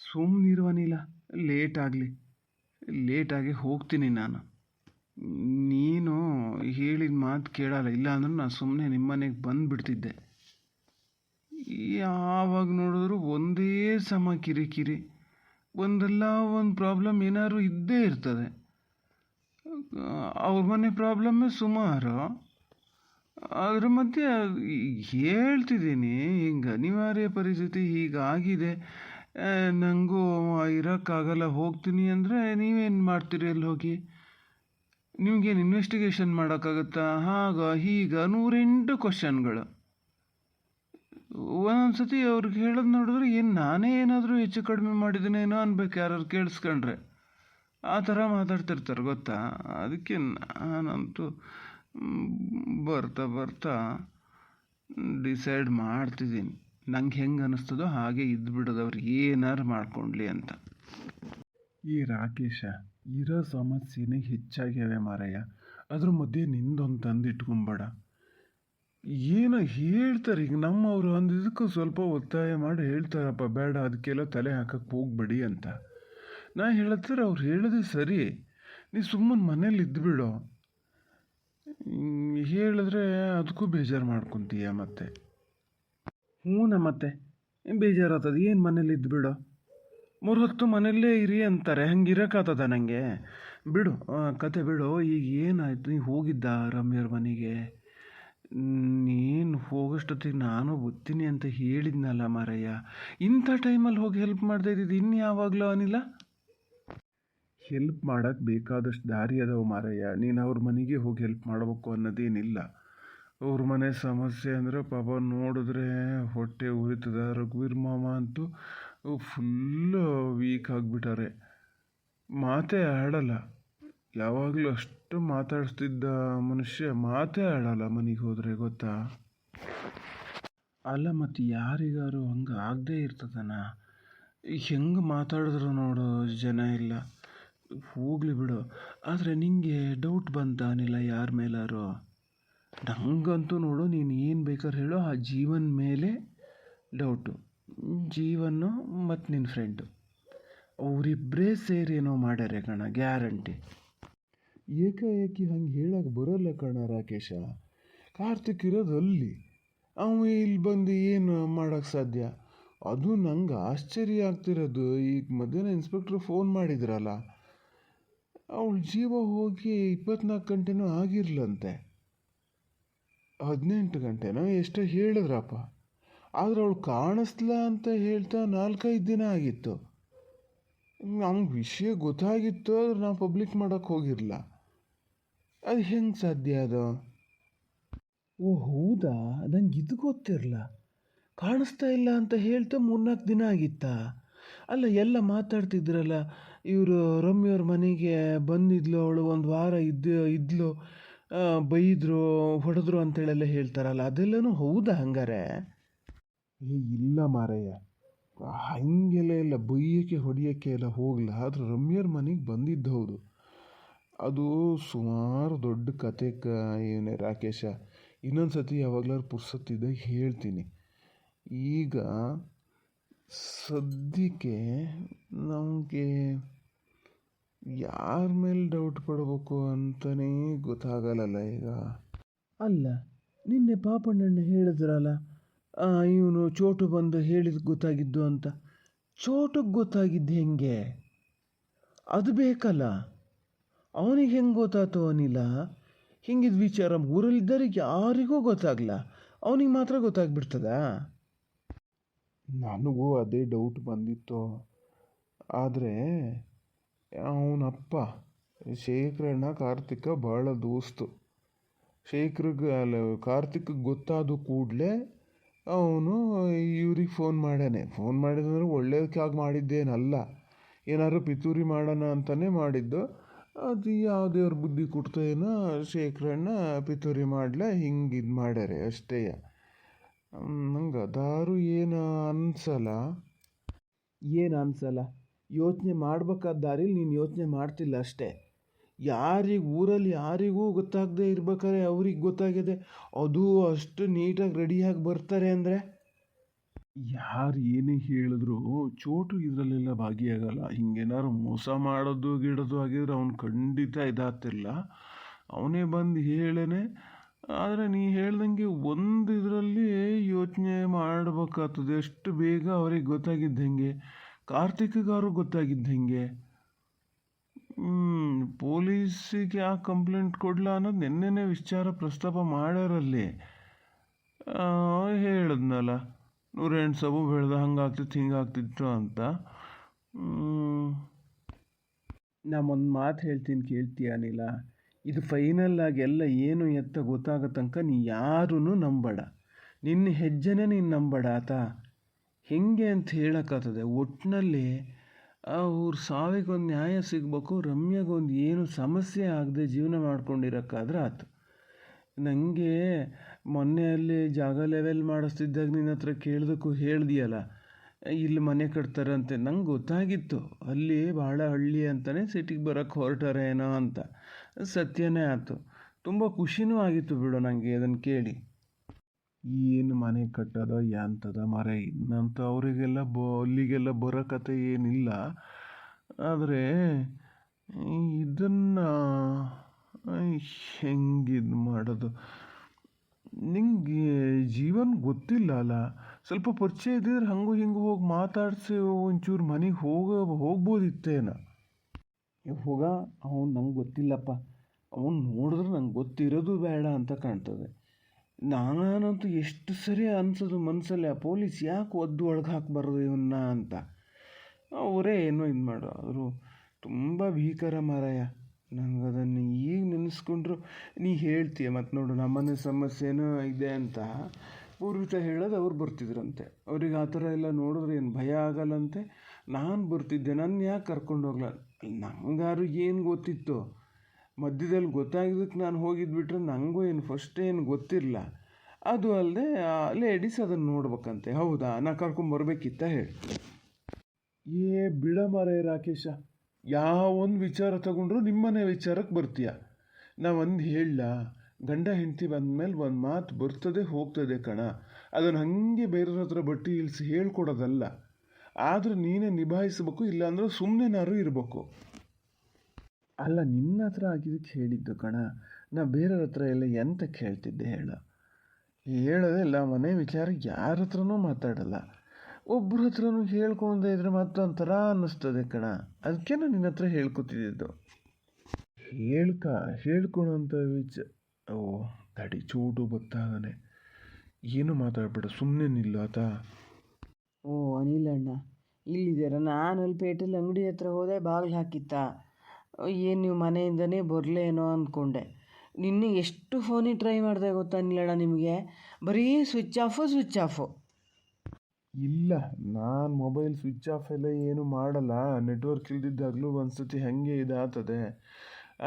ಸುಮ್ಮನಿರುವನಿಲ್ಲ, ಲೇಟಾಗಿ ಹೋಗ್ತೀನಿ ನಾನು. ನೀನು ಹೇಳಿದ ಮಾತು ಕೇಳಲ್ಲ, ಇಲ್ಲ ಅಂದ್ರೆ ನಾನು ಸುಮ್ಮನೆ ನಿಮ್ಮನೆಗೆ ಬಂದುಬಿಡ್ತಿದ್ದೆ. ಯಾವಾಗ ನೋಡಿದ್ರು ಒಂದೇ ಸಮ ಕಿರಿಕಿರಿ, ಒಂದಲ್ಲ ಒಂದು ಪ್ರಾಬ್ಲಮ್ ಏನಾದ್ರು ಇದ್ದೇ ಇರ್ತದೆ. ಅವ್ರ ಮನೆ ಪ್ರಾಬ್ಲಮ್ಮೇ ಸುಮಾರು. ಅದ್ರ ಮಧ್ಯೆ ಹೇಳ್ತಿದ್ದೀನಿ, ಹಿಂಗೆ ಅನಿವಾರ್ಯ ಪರಿಸ್ಥಿತಿ ಹೀಗಾಗಿದೆ, ನನಗೂ ಇರೋಕ್ಕಾಗಲ್ಲ, ಹೋಗ್ತೀನಿ ಅಂದರೆ ನೀವೇನು ಮಾಡ್ತೀರಿ ಅಲ್ಲಿ ಹೋಗಿ? ನಿಮಗೇನು ಇನ್ವೆಸ್ಟಿಗೇಷನ್ ಮಾಡೋಕ್ಕಾಗತ್ತಾ? ಹೀಗ 108 ಕ್ವಶನ್ಗಳು. ಒಂದೊಂದು ಸತಿ ಅವ್ರಿಗೆ ಹೇಳೋದು ನೋಡಿದ್ರೆ ನಾನೇ ಏನಾದರೂ ಹೆಚ್ಚು ಕಡಿಮೆ ಮಾಡಿದ್ದೀನೇನೋ ಅನ್ಬೇಕು, ಯಾರು ಕೇಳಿಸ್ಕೊಂಡ್ರೆ. ಆ ಥರ ಮಾತಾಡ್ತಿರ್ತಾರೆ ಗೊತ್ತಾ. ಅದಕ್ಕೆ ನಾನಂತೂ ಬರ್ತಾ ಡಿಸೈಡ್ ಮಾಡ್ತಿದ್ದೀನಿ, ನಂಗೆ ಹೆಂಗೆ ಅನ್ನಿಸ್ತದೋ ಹಾಗೆ ಇದ್ದುಬಿಡೋದು, ಅವ್ರು ಏನಾರು ಮಾಡ್ಕೊಳ್ಳಿ ಅಂತ. ಈ ರಾಕೇಶ, ಇರೋ ಸಮಸ್ಯೆನೇ ಹೆಚ್ಚಾಗ್ಯಾವೆ ಮಾರಯ್ಯ. ಅದ್ರ ಮಧ್ಯೆ ನಿಂದೊಂದು ತಂದಿಟ್ಕೊಂಬೇಡ. ಏನೋ ಹೇಳ್ತಾರೆ, ಈಗ ನಮ್ಮವರು ಅಂದಿದ್ದಕ್ಕೂ ಸ್ವಲ್ಪ ಒತ್ತಾಯ ಮಾಡಿ ಹೇಳ್ತಾರಪ್ಪ, ಬೇಡ ಅದಕ್ಕೆಲ್ಲ ತಲೆ ಹಾಕಕ್ಕೆ ಹೋಗ್ಬೇಡಿ ಅಂತ. ನಾ ಹೇಳತ್ತಾರೆ, ಅವ್ರು ಹೇಳೋದೇ ಸರಿ, ನೀ ಸುಮ್ಮನೆ ಮನೇಲಿ ಇದ್ದುಬಿಡು. ಹೇಳಿದ್ರೆ ಅದಕ್ಕೂ ಬೇಜಾರು ಮಾಡ್ಕೊತೀಯ ಮತ್ತೆ. ಮತ್ತೆ ಬೇಜಾರಾಗ್ತದೆ, ಏನು ಮನೇಲಿ ಇದ್ದುಬಿಡು, 3 ಹೊತ್ತು ಮನೆಯಲ್ಲೇ ಇರಿ ಅಂತಾರೆ, ಹಂಗೆ ಇರೋಕ್ಕಾಗ್ತದ ನನಗೆ? ಬಿಡು ಕತೆ ಬಿಡು. ಈಗ ಏನಾಯ್ತು, ನೀ ಹೋಗಿದ್ದ ರಮ್ಯರ ಮನೆಗೆ? ನೀನು ಹೋಗೋಷ್ಟೊತ್ತಿಗೆ ನಾನು ಬರ್ತೀನಿ ಅಂತ ಹೇಳಿದ್ನಲ್ಲ ಮಾರಯ್ಯ. ಇಂಥ ಟೈಮಲ್ಲಿ ಹೋಗಿ ಹೆಲ್ಪ್ ಮಾಡ್ತಾ ಇದ್ದಿದ್ದು ಇನ್ನು ಯಾವಾಗಲೂ ಅನಿಲ್ಲ? ಹೆಲ್ಪ್ ಮಾಡೋಕ್ಕೆ ಬೇಕಾದಷ್ಟು ದಾರಿ ಅದಾವ ಮಾರಯ್ಯ. ನೀನು ಅವ್ರ ಮನೆಗೆ ಹೋಗಿ ಹೆಲ್ಪ್ ಮಾಡಬೇಕು ಅನ್ನೋದೇನಿಲ್ಲ. ಅವ್ರ ಮನೆ ಸಮಸ್ಯೆ ಅಂದರೆ ಪಾಪ ನೋಡಿದ್ರೆ ಹೊಟ್ಟೆ ಉರಿತದ. ರಘುವೀರ್ ಮಾಮ ಅಂತೂ ಫುಲ್ಲು ವೀಕ್ ಆಗಿಬಿಟ್ಟಾರೆ, ಮಾತೇ ಆಡಲ್ಲ. ಯಾವಾಗಲೂ ಅಷ್ಟು ಮಾತಾಡಿಸ್ತಿದ್ದ ಮನುಷ್ಯ ಮಾತೇ ಆಡಲ್ಲ ಮನೆಗೆ ಹೋದರೆ, ಗೊತ್ತಾ? ಅಲ್ಲ ಮತ್ತು ಯಾರಿಗಾರು ಹಂಗೆ ಆಗದೇ ಇರ್ತದನ? ಹೆಂಗೆ ಮಾತಾಡಿದ್ರು ನೋಡು ಜನ ಇಲ್ಲ. ಹೋಗಲಿ ಬಿಡು. ಆದರೆ ನಿಂಗೆ ಡೌಟ್ ಬಂತಾನಿಲ್ಲ ಯಾರ ಮೇಲಾರು? ನಂಗಂತೂ ನೋಡು, ನೀನು ಏನು ಬೇಕಾದ್ರೆ ಹೇಳೋ, ಆ ಜೀವನ ಮೇಲೆ ಡೌಟು. ಜೀವನು ಮತ್ತು ನಿನ್ನ ಫ್ರೆಂಡು ಅವರಿಬ್ಬರೇ ಸೇರಿ ಏನೋ ಮಾಡ್ಯಾರೆ ಕಣ, ಗ್ಯಾರಂಟಿ. ಏಕಾಏಕಿ ಹಂಗೆ ಹೇಳಕ್ಕೆ ಬರೋಲ್ಲ ಕಣ ರಾಕೇಶ. ಕಾರ್ತಿಕ್ ಇರೋದು ಅಲ್ಲಿ, ಅವ ಇಲ್ಲಿ ಬಂದು ಏನು ಮಾಡೋಕ್ಕೆ ಸಾಧ್ಯ? ಅದು ನಂಗೆ ಆಶ್ಚರ್ಯ ಆಗ್ತಿರೋದು, ಈಗ ಮಧ್ಯಾಹ್ನ ಇನ್ಸ್ಪೆಕ್ಟ್ರ್ ಫೋನ್ ಮಾಡಿದ್ರಲ್ಲ, ಅವಳ ಜೀವ ಹೋಗಿ 24 ಗಂಟೆನೂ ಆಗಿರ್ಲಂತೆ, 18 ಗಂಟೆನೋ ಎಷ್ಟೋ ಹೇಳಿದ್ರಪ್ಪ. ಆದರೆ ಅವಳು ಕಾಣಿಸ್ಲ ಅಂತ ಹೇಳ್ತಾ 4-5 ದಿನ ಆಗಿತ್ತು. ನಮ್ಗೆ ವಿಷಯ ಗೊತ್ತಾಗಿತ್ತು, ಆದ್ರೆ ನಾವು ಪಬ್ಲಿಕ್ ಮಾಡೋಕ್ಕೆ ಹೋಗಿರಲ್ಲ. ಅದು ಹೆಂಗೆ ಸಾಧ್ಯ ಅದು? ಓ ಹೌದಾ, ನಂಗೆ ಇದು ಗೊತ್ತಿರಲ್ಲ. ಕಾಣಿಸ್ತಾ ಇಲ್ಲ ಅಂತ ಹೇಳ್ತಾ 3-4 ದಿನ ಆಗಿತ್ತಾ? ಅಲ್ಲ, ಎಲ್ಲ ಮಾತಾಡ್ತಿದ್ರಲ್ಲ, ಇವರು ರಮ್ಯವ್ರ ಮನೆಗೆ ಬಂದಿದ್ಲು, ಅವಳು 1 ವಾರ ಇದ್ಲು, ಬೈದರು, ಹೊಡೆದ್ರು ಅಂತೇಳೆಲ್ಲ ಹೇಳ್ತಾರಲ್ಲ, ಅದೆಲ್ಲನೂ ಹೌದಾ ಹಂಗಾರೆ? ಇಲ್ಲ ಮಾರಯ್ಯ, ಹಂಗೆಲ್ಲ ಇಲ್ಲ, ಬೈಯೋಕ್ಕೆ ಹೊಡಿಯೋಕ್ಕೆ ಎಲ್ಲ ಹೋಗಲ್ಲ. ಆದ್ರೆ ರಮ್ಯರ ಮನೆಗೆ ಬಂದಿದ್ದು ಹೌದು. ಅದು ಸುಮಾರು ದೊಡ್ಡ ಕತೆ ಇವನೇ ರಾಕೇಶ. ಇನ್ನೊಂದು ಸತಿ ಯಾವಾಗಲಾದ್ರು ಪುರ್ಸೊತ್ತಿದ್ದಾಗ ಹೇಳ್ತೀನಿ. ಈಗ ಸದ್ಯಕ್ಕೆ ನಮಗೆ ಯಾರ ಮೇಲೆ ಡೌಟ್ ಪಡಬೇಕು ಅಂತಲೇ ಗೊತ್ತಾಗಲ್ಲ ಈಗ. ಅಲ್ಲ, ನಿನ್ನೆ ಪಾಪಣ್ಣಣ್ಣ ಹೇಳಿದ್ರಲ್ಲ, ಇವನು ಚೋಟು ಬಂದು ಹೇಳಿದ ಗೊತ್ತಾಗಿದ್ದು ಅಂತ. ಚೋಟಕ್ಕೆ ಗೊತ್ತಾಗಿದ್ದು ಹೆಂಗೆ? ಅದು ಬೇಕಲ್ಲ, ಅವನಿಗೆ ಹೆಂಗೆ ಗೊತ್ತಾಯ್ತು ಅನಿಲ್ಲ? ಹಿಂಗಿದ ವಿಚಾರ ಊರಲ್ಲಿದ್ದರಿಗೆ ಯಾರಿಗೂ ಗೊತ್ತಾಗಲ್ಲ, ಅವನಿಗೆ ಮಾತ್ರ ಗೊತ್ತಾಗ್ಬಿಡ್ತದ? ನನಗೂ ಅದೇ ಡೌಟ್ ಬಂದಿತ್ತು. ಆದರೆ ಅವನಪ್ಪ ಶೇಖರಣ್ಣ ಕಾರ್ತಿಕ ಭಾಳ ದೋಸ್ತು. ಕಾರ್ತಿಕ್ ಗೊತ್ತಾದ ಕೂಡಲೇ ಅವನು ಇವ್ರಿಗೆ ಫೋನ್ ಮಾಡಿದಂದ್ರೆ ಒಳ್ಳೇದಕ್ಕಾಗಿ ಮಾಡಿದ್ದೇನಲ್ಲ, ಏನಾದ್ರು ಪಿತೂರಿ ಮಾಡೋಣ ಅಂತಲೇ ಮಾಡಿದ್ದು. ಅದು ಯಾವುದೇವ್ರ ಬುದ್ಧಿ ಕೊಡ್ತೋ ಏನೋ, ಶೇಖರಣ್ಣ ಪಿತೂರಿ ಮಾಡಲ ಹಿಂಗೆ ಇದು ಮಾಡ್ಯಾರೆ ಅಷ್ಟೇ. ನಂಗೆ ಅದಾರು ಏನು ಅನ್ಸಲ್ಲ. ಯೋಚನೆ ಮಾಡ್ಬೇಕಾದ ದಾರಿಲಿ ನೀನು ಯೋಚನೆ ಮಾಡ್ತಿಲ್ಲ ಅಷ್ಟೇ. ಊರಲ್ಲಿ ಯಾರಿಗೂ ಗೊತ್ತಾಗದೆ ಇರ್ಬೇಕಾದ್ರೆ ಅವ್ರಿಗೆ ಗೊತ್ತಾಗಿದೆ, ಅದು ಅಷ್ಟು ನೀಟಾಗಿ ರೆಡಿಯಾಗಿ ಬರ್ತಾರೆ ಅಂದರೆ ಯಾರು ಏನೇ ಹೇಳಿದ್ರು ಚೋಟು ಇದರಲ್ಲೆಲ್ಲ ಭಾಗಿಯಾಗಲ್ಲ. ಹಿಂಗೇನಾದ್ರು ಮೋಸ ಮಾಡೋದು ಗಿಡೋದು ಆಗಿದ್ರೆ ಅವ್ನು ಖಂಡಿತ ಇದಾಗ್ತಿರಲ್ಲ. ಅವನೇ ಬಂದು ಹೇಳೇನೆ. ಆದರೆ ನೀ ಹೇಳ್ದಂಗೆ ಒಂದು ಇದರಲ್ಲಿ ಯೋಚನೆ ಮಾಡ್ಬೇಕಾಗ್ತದೆ. ಎಷ್ಟು ಬೇಗ ಅವ್ರಿಗೆ ಗೊತ್ತಾಗಿದ್ದು ಹೆಂಗೆ, ಕಾರ್ತಿಕ್ಗಾರು ಗೊತ್ತಾಗಿದ್ದು ಹೆಂಗೆ. ಪೊಲೀಸಿಗೆ ಆ ಕಂಪ್ಲೇಂಟ್ ಕೊಡ್ಲಾ ಅನ್ನೋದು ನಿನ್ನೆನೇ ವಿಚಾರ ಪ್ರಸ್ತಾಪ ಮಾಡ್ಯಾರಲ್ಲಿ. ಹೇಳಿದ್ನಲ್ಲ, 108 ಸಬು ಬೆಳೆದ ಹಂಗಾಗ್ತಿತ್ತು ಹಿಂಗಾಗ್ತಿತ್ತು ಅಂತ. ನಾನೊಂದು ಮಾತು ಹೇಳ್ತೀನಿ, ಕೇಳ್ತೀಯ ಅನಿಲ? ಇದು ಫೈನಲ್ ಆಗಿ ಎಲ್ಲ ಏನು ಎತ್ತ ಗೊತ್ತಾಗೋ ತನಕ ನೀ ಯಾರೂ ನಂಬೇಡ. ನಿನ್ನ ಹೆಜ್ಜೆನೇ ನೀನು ನಂಬೇಡ ಆತ. ಹೆಂಗೆ ಅಂತ ಹೇಳೋಕ್ಕಾಗ್ತದೆ. ಒಟ್ಟಿನಲ್ಲಿ ಅವ್ರ ಸಾವಿಗೊಂದು ನ್ಯಾಯ ಸಿಗಬೇಕು, ರಮ್ಯಾಗೊಂದು ಏನು ಸಮಸ್ಯೆ ಆಗದೆ ಜೀವನ ಮಾಡ್ಕೊಂಡಿರೋಕ್ಕಾದ್ರೆ ಆಯ್ತು. ನನಗೆ ಮೊನ್ನೆ ಅಲ್ಲಿ ಜಾಗ ಲೆವೆಲ್ ಮಾಡಿಸ್ತಿದ್ದಾಗ ನಿನ್ನ ಹತ್ರ ಕೇಳಿದಕ್ಕೂ ಹೇಳ್ದಿಯಲ್ಲ, ಇಲ್ಲಿ ಮನೆ ಕಟ್ತಾರಂತೆ. ನಂಗೆ ಗೊತ್ತಾಗಿತ್ತು ಅಲ್ಲಿ ಭಾಳ ಹಳ್ಳಿ ಅಂತಲೇ ಸಿಟಿಗೆ ಬರೋಕ್ಕೆ ಹೊರಟಾರೇನೋ ಅಂತ. ಸತ್ಯನೇ ಆಯ್ತು. ತುಂಬ ಖುಷಿನೂ ಆಗಿತ್ತು ಬಿಡು ನನಗೆ ಅದನ್ನು ಕೇಳಿ. ಏನು ಮನೆ ಕಟ್ಟೋದ ಯಾಂತದ ಮರ ಇನ್ನಂತ ಅವರಿಗೆಲ್ಲ ಅಲ್ಲಿಗೆಲ್ಲ ಬರೋ ಕತೆ ಏನಿಲ್ಲ. ಆದರೆ ಇದನ್ನು ಹೆಂಗಿದು ಮಾಡೋದು? ನಿಂಗೆ ಜೀವನ ಗೊತ್ತಿಲ್ಲ ಅಲ್ಲ, ಸ್ವಲ್ಪ ಪರಿಚಯ ಇದ್ದಿದ್ರೆ ಹಂಗೂ ಹಿಂಗೆ ಹೋಗಿ ಮಾತಾಡಿಸಿ ಒಂಚೂರು ಮನೆಗೆ ಹೋಗ್ಬೋದಿತ್ತೇನ. ಹೋಗ, ಅವನು ನಂಗೆ ಗೊತ್ತಿಲ್ಲಪ್ಪ. ಅವನು ನೋಡಿದ್ರೆ ನಂಗೆ ಗೊತ್ತಿರೋದು ಬೇಡ ಅಂತ ಕಾಣ್ತದೆ. ನಾನಂತೂ ಎಷ್ಟು ಸರಿ ಅನ್ಸೋದು ಮನಸ್ಸಲ್ಲಿ, ಆ ಪೊಲೀಸ್ ಯಾಕೆ ಒದ್ದು ಒಳಗೆ ಹಾಕಬಾರ್ದು ಇವನ್ನ ಅಂತ. ಅವರೇ ಏನೋ ಇದು ಮಾಡೋ, ಆದರೂ ತುಂಬ ಭೀಕರ ಮಾರಾಯ. ನಂಗೆ ಅದನ್ನು ಈಗ ನೆನೆಸ್ಕೊಂಡ್ರು ನೀ ಹೇಳ್ತೀಯ. ಮತ್ತು ನೋಡು, ನಮ್ಮನೆ ಸಮಸ್ಯೆನೂ ಇದೆ ಅಂತ ಪೂರ್ವಿತ ಹೇಳೋದು ಅವ್ರು ಬರ್ತಿದ್ರಂತೆ. ಅವ್ರಿಗೆ ಆ ಥರ ಎಲ್ಲ ನೋಡಿದ್ರೆ ಏನು ಭಯ ಆಗಲ್ಲಂತೆ. ನಾನು ಬರ್ತಿದ್ದೆ, ನನ್ನ ಯಾಕೆ ಕರ್ಕೊಂಡು ಹೋಗ್ಲ? ನಂಗಾರು ಏನು ಗೊತ್ತಿತ್ತು? ಮಧ್ಯದಲ್ಲಿ ಗೊತ್ತಾಗಿದ್ದಕ್ಕೆ ನಾನು ಹೋಗಿದ್ಬಿಟ್ರೆ ನನಗೂ ಏನು ಫಸ್ಟ್ ಏನು ಗೊತ್ತಿರಲ್ಲ. ಅದು ಅಲ್ಲದೆ ಲೇಡೀಸ್ ಅದನ್ನು ನೋಡ್ಬೇಕಂತೆ. ಹೌದಾ, ನಾ ಕರ್ಕೊಂಬರ್ಬೇಕಿತ್ತ ಹೇಳಿ? ಬಿಡ ಮಾರೇ ರಾಕೇಶ, ಯಾವೊಂದು ವಿಚಾರ ತಗೊಂಡ್ರು ನಿಮ್ಮನೆ ವಿಚಾರಕ್ಕೆ ಬರ್ತೀಯ. ಒಂದು ಹೇಳ, ಗಂಡ ಹೆಂಡತಿ ಬಂದಮೇಲೆ ಒಂದು ಮಾತು ಬರ್ತದೆ ಹೋಗ್ತದೆ ಕಣ. ಅದನ್ನು ಹಾಗೆ ಬೇರೆಯವ್ರ ಹತ್ರ ಬಟ್ಟಿ ಇಳಿಸಿ ಹೇಳ್ಕೊಡೋದಲ್ಲ. ಆದರೂ ನೀನೇ ನಿಭಾಯಿಸ್ಬೇಕು, ಇಲ್ಲಾಂದ್ರೆ ಸುಮ್ಮನೆನಾರು ಇರಬೇಕು. ಅಲ್ಲ, ನಿನ್ನ ಹತ್ರ ಆಗಿದ್ದಕ್ಕೆ ಹೇಳಿದ್ದು ಕಣ. ನಾ ಬೇರೆಯವ್ರ ಹತ್ರ ಎಲ್ಲ ಎಂತಕ್ಕೆ ಹೇಳ್ತಿದ್ದೆ ಹೇಳೋದೇ ಇಲ್ಲ. ಮನೆ ವಿಚಾರ ಯಾರ ಹತ್ರನೂ ಮಾತಾಡಲ್ಲ. ಒಬ್ಬರ ಹತ್ರನೂ ಹೇಳ್ಕೊಂಡೇ ಇದ್ರೆ ಮತ್ತೊಂಥರ ಅನ್ನಿಸ್ತದೆ ಕಣ. ಅದಕ್ಕೆ ನಾನು ನಿನ್ನ ಹತ್ರ ಹೇಳ್ಕೊತಿದ್ದು. ಹೇಳ್ಕೊಳೋಂಥ ಓ ತಡಿ, ಚೂಟು ಗೊತ್ತಾಗನೆ. ಏನು ಮಾತಾಡ್ಬೇಡ, ಸುಮ್ಮನೆ ನಿಲ್ಲು ಆತ. ಓ ಅನಿಲಣ್ಣ, ಇಲ್ಲಿದ್ದೀರ? ನಾನು ಅಲ್ಲಿ ಪೇಟೆಲ್ ಅಂಗಡಿ ಹತ್ರ ಹೋದೆ, ಬಾಗಿಲು ಹಾಕಿತ್ತ. ಏನು ನೀವು ಮನೆಯಿಂದನೇ ಬರಲೇನೋ ಅಂದ್ಕೊಂಡೆ. ನಿನ್ನೆ ಎಷ್ಟು ಫೋನಿಗೆ ಟ್ರೈ ಮಾಡಿದೆ ಗೊತ್ತಾ ಅನಿಲಣ್ಣ ನಿಮಗೆ? ಬರೀ ಸ್ವಿಚ್ ಆಫು. ಇಲ್ಲ, ನಾನು ಮೊಬೈಲ್ ಸ್ವಿಚ್ ಆಫ್ ಎಲ್ಲ ಏನು ಮಾಡಲ್ಲ. ನೆಟ್ವರ್ಕ್ ಇಲ್ದಿದ್ದಾಗಲೂ ಒಂದು ಸತಿ ಹಾಗೆ ಇದಾಗ್ತದೆ.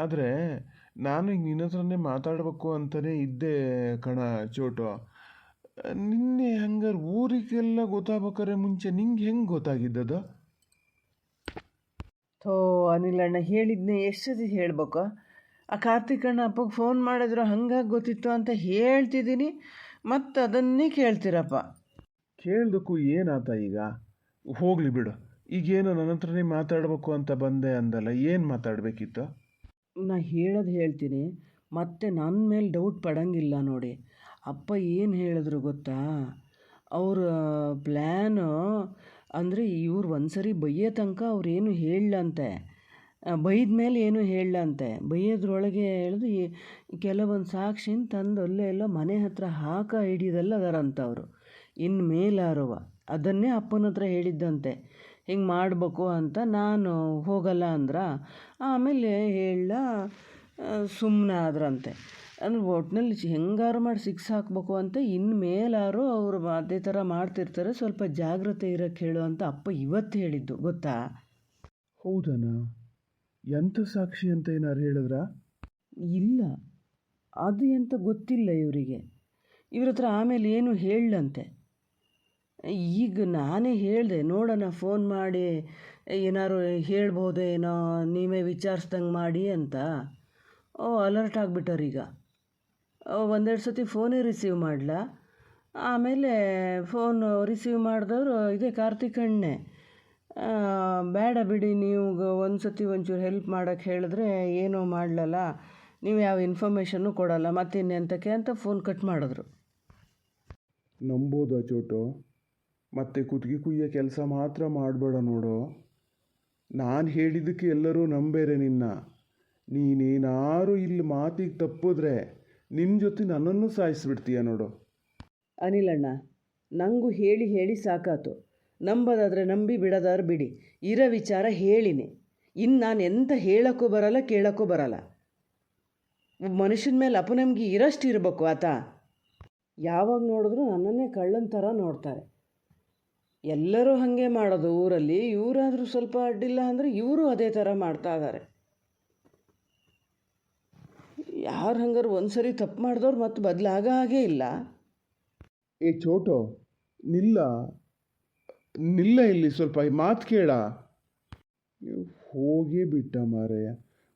ಆದರೆ ನಾನು ಈಗ ನಿನ್ನ ಹತ್ರನೇ ಮಾತಾಡಬೇಕು ಅಂತಲೇ ಇದ್ದೆ ಕಣ ಚೋಟು. ನಿನ್ನೆ ಹಂಗಾರೆ ಊರಿಗೆಲ್ಲ ಗೊತ್ತಾಗ್ಬೇಕಾರೆ ಮುಂಚೆ ನಿಂಗೆ ಹೆಂಗೆ ಗೊತ್ತಾಗಿದ್ದದು? ಥೋ ಅನಿಲಣ್ಣ, ಹೇಳಿದ್ನೆ ಎಷ್ಟು ಸತಿ ಹೇಳ್ಬೇಕು? ಆ ಕಾರ್ತಿಕಣ್ಣ ಅಪ್ಪಗೆ ಫೋನ್ ಮಾಡಿದ್ರು ಹಂಗಾಗಿ ಗೊತ್ತಿತ್ತು ಅಂತ ಹೇಳ್ತಿದ್ದೀನಿ, ಮತ್ತು ಅದನ್ನೇ ಕೇಳ್ತೀರಪ್ಪ. ಕೇಳ್ದಕ್ಕೂ ಏನಾತ ಈಗ? ಹೋಗಲಿ ಬಿಡು. ಈಗೇನು ನನ್ನ ಹತ್ರನೇ ಮಾತಾಡಬೇಕು ಅಂತ ಬಂದೆ ಅಂದಲ್ಲ, ಏನು ಮಾತಾಡಬೇಕಿತ್ತು? ನಾ ಹೇಳೋದು ಹೇಳ್ತೀನಿ, ಮತ್ತೆ ನನ್ನ ಮೇಲೆ ಡೌಟ್ ಪಡಂಗಿಲ್ಲ ನೋಡಿ. ಅಪ್ಪ ಏನು ಹೇಳಿದ್ರು ಗೊತ್ತಾ? ಅವ್ರ ಪ್ಲ್ಯಾನು ಅಂದರೆ ಇವ್ರು ಒಂದು ಸರಿ ಬೈಯೋ ತನಕ ಅವ್ರೇನು ಹೇಳಲಂತೆ. ಬೈದ ಮೇಲೆ ಏನು ಹೇಳಲಂತೆ. ಬೈಯೋದ್ರೊಳಗೆ ಹೇಳಿದು ಕೆಲವೊಂದು ಸಾಕ್ಷಿನ ತಂದು ಅಲ್ಲೇ ಎಲ್ಲ ಮನೆ ಹತ್ರ ಹಿಡಿಯೋದೆಲ್ಲ ಅದಾರಂತವ್ರು. ಇನ್ನು ಮೇಲಾರುವ ಅದನ್ನೇ ಅಪ್ಪನ ಹತ್ರ ಹೇಳಿದ್ದಂತೆ, ಹಿಂಗೆ ಮಾಡಬೇಕು ಅಂತ. ನಾನು ಹೋಗಲ್ಲ ಅಂದ್ರೆ ಆಮೇಲೆ ಹೇಳ ಸುಮ್ಮನೆ ಆದ್ರಂತೆ. ಅಂದ್ರೆ ಒಟ್ಟಿನಲ್ಲಿ ಹೆಂಗಾರು ಮಾಡಿ ಸಿಕ್ಸ್ ಹಾಕಬೇಕು ಅಂತ. ಇನ್ನು ಮೇಲಾರು ಅವರು ಅದೇ ಥರ ಮಾಡ್ತಿರ್ತಾರೆ, ಸ್ವಲ್ಪ ಜಾಗ್ರತೆ ಇರೋಕ್ಕೆ ಹೇಳು ಅಂತ ಅಪ್ಪ ಇವತ್ತು ಹೇಳಿದ್ದು ಗೊತ್ತಾ? ಹೌದನ? ಎಂಥ ಸಾಕ್ಷಿ ಅಂತ ಏನಾರು ಹೇಳಿದ್ರ? ಇಲ್ಲ, ಅದು ಎಂತ ಗೊತ್ತಿಲ್ಲ ಇವರಿಗೆ. ಇವ್ರ ಹತ್ರ ಆಮೇಲೆ ಏನು ಹೇಳಂತೆ. ಈಗ ನಾನೇ ಹೇಳಿದೆ, ನೋಡೋಣ ಫೋನ್ ಮಾಡಿ ಏನಾರು ಹೇಳ್ಬೋದೇನೋ, ನೀವೇ ವಿಚಾರಿಸ್ದಂಗೆ ಮಾಡಿ ಅಂತ. ಅಲರ್ಟ್ ಆಗಿಬಿಟ್ಟವ್ರೀಗ. ಒಂದೆರಡು ಸತಿ ಫೋನೇ ರಿಸೀವ್ ಮಾಡಲ. ಆಮೇಲೆ ಫೋನ್ ರಿಸೀವ್ ಮಾಡಿದವರು ಇದೇ ಕಾರ್ತಿಕ್ ಅಣ್ಣೆ. ಬೇಡ ಬಿಡಿ, ನೀವು ಒಂದು ಸತಿ ಒಂಚೂರು ಹೆಲ್ಪ್ ಮಾಡೋಕ್ಕೆ ಹೇಳಿದ್ರೆ ಏನೂ ಮಾಡಲಲ್ಲ, ನೀವು ಯಾವ ಇನ್ಫಾರ್ಮೇಷನ್ನು ಕೊಡಲ್ಲ, ಮತ್ತಿನ್ನೆಂತಕ್ಕೆ ಅಂತ ಫೋನ್ ಕಟ್ ಮಾಡಿದ್ರು. ನಂಬೋದಾ ಚೋಟು? ಮತ್ತೆ ಕುತ್ತಿಗೆ ಕುಯ್ಯೋ ಕೆಲಸ ಮಾತ್ರ ಮಾಡಬೇಡ ನೋಡು. ನಾನು ಹೇಳಿದ್ದಕ್ಕೆ ಎಲ್ಲರೂ ನಂಬೇರೆ ನಿನ್ನ. ನೀನೇನಾರು ಇಲ್ಲಿ ಮಾತಿಗೆ ತಪ್ಪಿದ್ರೆ ನಿನ್ನ ಜೊತೆ ನನ್ನನ್ನು ಸಾಯಿಸ್ಬಿಡ್ತೀಯ ನೋಡು. ಅನಿಲಣ್ಣ, ನನಗೂ ಹೇಳಿ ಹೇಳಿ ಸಾಕಾತು. ನಂಬೋದಾದ್ರೆ ನಂಬಿ, ಬಿಡೋದಾದ್ರೆ ಬಿಡಿ. ಇರೋ ವಿಚಾರ ಹೇಳಿನಿ. ಇನ್ನು ನಾನು ಎಂತ ಹೇಳೋಕ್ಕೂ ಬರಲ್ಲ, ಕೇಳೋಕ್ಕೂ ಬರಲ್ಲ. ಒಬ್ಬ ಮನುಷ್ಯನ ಮೇಲೆ ಅಪನಂಬಿಕೆ ಇರೋಷ್ಟು ಇರಬೇಕು ಆತ. ಯಾವಾಗ ನೋಡಿದ್ರು ನನ್ನನ್ನೇ ಕಳ್ಳನ ಥರ ನೋಡ್ತಾರೆ. ಎಲ್ಲರೂ ಹಾಗೆ ಮಾಡೋದು ಊರಲ್ಲಿ. ಇವರಾದರೂ ಸ್ವಲ್ಪ ಅಡ್ಡಿಲ್ಲ ಅಂದರೆ ಇವರು ಅದೇ ಥರ ಮಾಡ್ತಾ ಇದ್ದಾರೆ. ಯಾರು ಹಂಗಾರು ಒಂದು ಸರಿ ತಪ್ಪು ಮಾಡಿದವ್ರು ಮತ್ತೆ ಬದಲಾಗ ಹಾಗೇ ಇಲ್ಲ. ಏ ಚೋಟು, ನಿಲ್ಲ ನಿಲ್ಲ, ಇಲ್ಲಿ ಸ್ವಲ್ಪ ಮಾತು ಕೇಳ. ಹೋಗೇ ಬಿಟ್ಟ ಮಾರಯ್ಯ.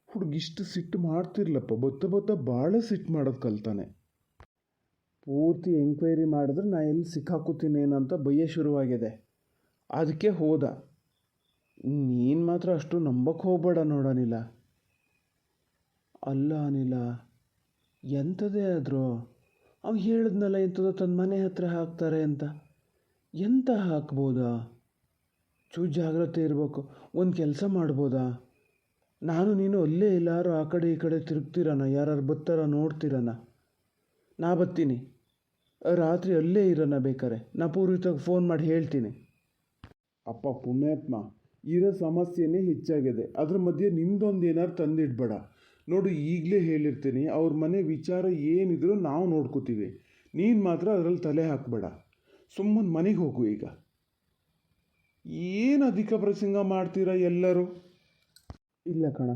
ಹುಡುಗಿಷ್ಟು ಸಿಟ್ಟು ಮಾಡ್ತಿರ್ಲಪ್ಪ, ಬತ್ತ ಭಾಳ ಸಿಟ್ಟು ಮಾಡೋದು ಕಲ್ತಾನೆ. ಪೂರ್ತಿ ಎಂಕ್ವೈರಿ ಮಾಡಿದ್ರೆ ನಾ ಎಲ್ಲಿ ಸಿಕ್ಕಾಕೋತೀನೇನಂತ ಭಯ ಶುರುವಾಗಿದೆ. ಅದಕ್ಕೆ ಹೋದ. ನೀನು ಮಾತ್ರ ಅಷ್ಟು ನಂಬಕ್ಕೆ ಹೋಗ್ಬೇಡ ನೋಡನಿಲ್ಲ. ಅಲ್ಲ ಅನಿಲ, ಎಂಥದೇ ಆದರೂ ಅವ್ನು ಹೇಳಿದ್ನಲ್ಲ ಎಂಥದೋ ತನ್ನ ಮನೆ ಹತ್ರ ಹಾಕ್ತಾರೆ ಅಂತ. ಎಂತ ಹಾಕ್ಬೋದಾ? ಜಾಗ್ರತೆ ಇರಬೇಕು. ಒಂದು ಕೆಲಸ ಮಾಡ್ಬೋದಾ? ನಾನು ನೀನು ಅಲ್ಲೇ ಎಲ್ಲರೂ ಆ ಕಡೆ ಈ ಕಡೆ ತಿರುಗ್ತಿರೋಣ, ಯಾರು ಬರ್ತಾರ ನೋಡ್ತಿರೋಣ. ನಾ ಬರ್ತೀನಿ, ರಾತ್ರಿ ಅಲ್ಲೇ ಇರೋಣ. ಬೇಕಾರೆ ನಾ ಪೂರ್ವಿತಾಗ ಫೋನ್ ಮಾಡಿ ಹೇಳ್ತೀನಿ. ಅಪ್ಪ ಪುಣ್ಯಾತ್ಮ, ಇರೋ ಸಮಸ್ಯೆನೇ ಹೆಚ್ಚಾಗಿದೆ. ಅದ್ರ ಮಧ್ಯೆ ನಿಂದೊಂದು ಏನಾರು ತಂದಿಡ್ಬೇಡ ನೋಡು. ಈಗಲೇ ಹೇಳಿರ್ತೀನಿ, ಅವ್ರ ಮನೆ ವಿಚಾರ ಏನಿದ್ರು ನಾವು ನೋಡ್ಕೋತೀವಿ. ನೀನು ಮಾತ್ರ ಅದರಲ್ಲಿ ತಲೆ ಹಾಕಬೇಡ. ಸುಮ್ಮನೆ ಮನೆಗೆ ಹೋಗು ಈಗ. ಏನು ಅಧಿಕ ಪ್ರಸಂಗ ಮಾಡ್ತೀರಾ ಎಲ್ಲರೂ? ಇಲ್ಲ ಕಣ,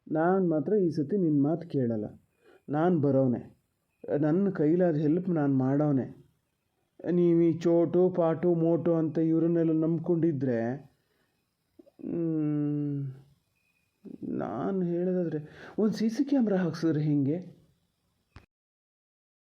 ನಾನು ಮಾತ್ರ ಈ ಸತಿ ನಿನ್ನ ಮಾತು ಕೇಳಲ್ಲ. ನಾನು ಬರೋನೆ, ನನ್ನ ಕೈಲಾದ ಹೆಲ್ಪ್ ನಾನು ಮಾಡೋನೆ. ನೀವು ಈ ಚೋಟು ಪಾಟು ಮೋಟು ಅಂತ ಇವರನ್ನೆಲ್ಲ ನಂಬ್ಕೊಂಡಿದ್ರೆ, ನಾನು ಹೇಳೋದಾದರೆ ಒಂದು CC ಕ್ಯಾಮ್ರಾ ಹಾಕ್ಸಿದ್ರೆ ಹಿಂಗೆ